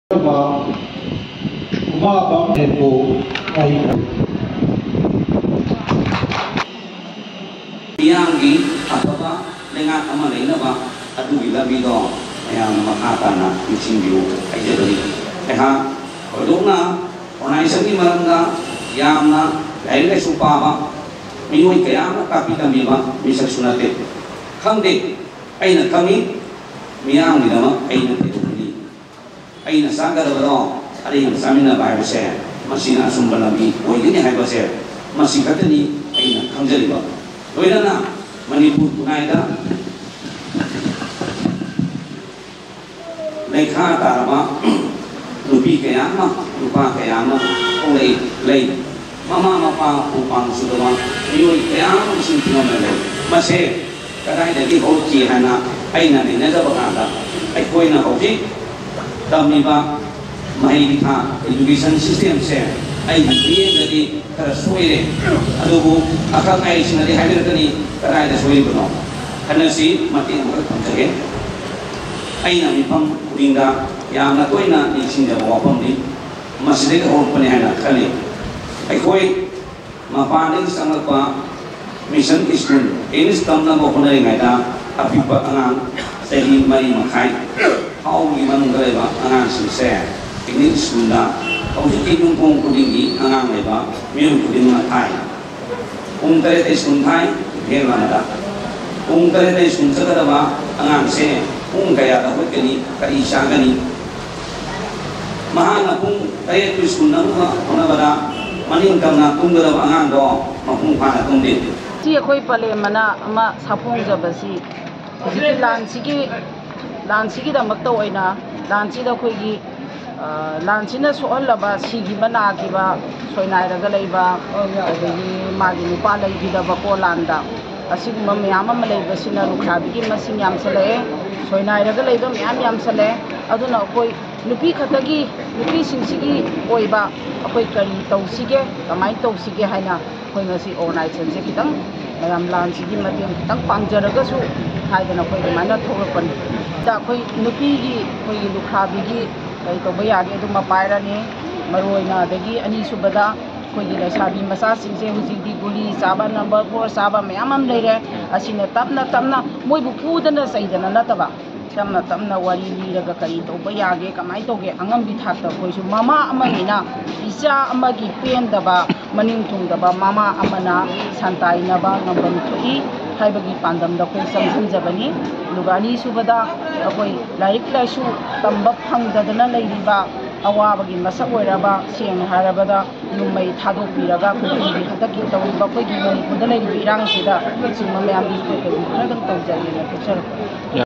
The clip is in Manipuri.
Yang apa dengan amal ini apa? Aduh bila bido yang makatana disinggung aja dari. Kalau na orang Islam mereka yang na lain supaya minum kaya tapi kami bisa sunat. Kami aina kami miang di nama aina itu ni. Aina sangat berdoa. Ada yang samina bayar saya masih nak sumber lagi. Oh ini hai bahasa masih kata ni aina kami jadi bah. Oilah na Manipur tunai dah. Lekha tarama lupi kaya mah lupa kaya mah oleh lei mama mapa upang sudama yoi kaya mah sintingan lei masih kadang dari hoji hana aina ni nada bakanda ai koi na hoji kami ba mai kita education system se ai dia dari tersuai aduh akak ai sinari hadir tadi kadang ada suai benar karena si mati yang berkata ai na mipam kuringa yang na koi na isin dia wapam ni masih dek orang punya anak kali ai koi mapaning sangat pa mission school ini setamna mau kena ingat tapi angan seri mari makai kau gimana kalau ba angan susah ini sudah kau jadi numpung kuringi angan leba miu kuring makai tadi tes kuntai heran ada tadi sunsa kada ba angan se kaya dapat kini kari syagani mahal pun kaya tu sunang mana pada maning kamna tunggal angan do mahung pada tungdit. Si aku ipale mana ama sapung jabasi. Jadi lansi kita makta oina lansi dah kau gi lansi na soal laba sigi mana kiba soinai raga leba jadi magi lupa lagi dah bako landa. Asik memang malay basina lukhabi ki masing yam sale soinai raga leba miyam sale aduna koi nupi khatagi nupi singsigi oiba akoi kari tausige kamai tausige haina koi ngasi organization se kitang mayam lansigi mateng kitang pangjaraga su haidana koi mana thorapani da koi nupi gi koi lukhabi gi kai to bayagi aduma pairani maroina dagi ani subada koi lesabi masa singse hujidi guli saba number 4 saba mayam leire asina tapna moi bu pudana saidana nataba tamna wari liraga kari to bayage kamai toge angam bithata koisu mama amanina isa amagi pendaba maning tungdaba mama amana santainaba ngambam thoi haibagi pandamda koi samjabani lugani subada akoi laik laisu tamba phangdadana leiriba awabagi masak oiraba seng harabada numai thadok biraga koi hataki tawba koi gi mani kudalai birang sida singma mayam bi koi koi khadang tawjani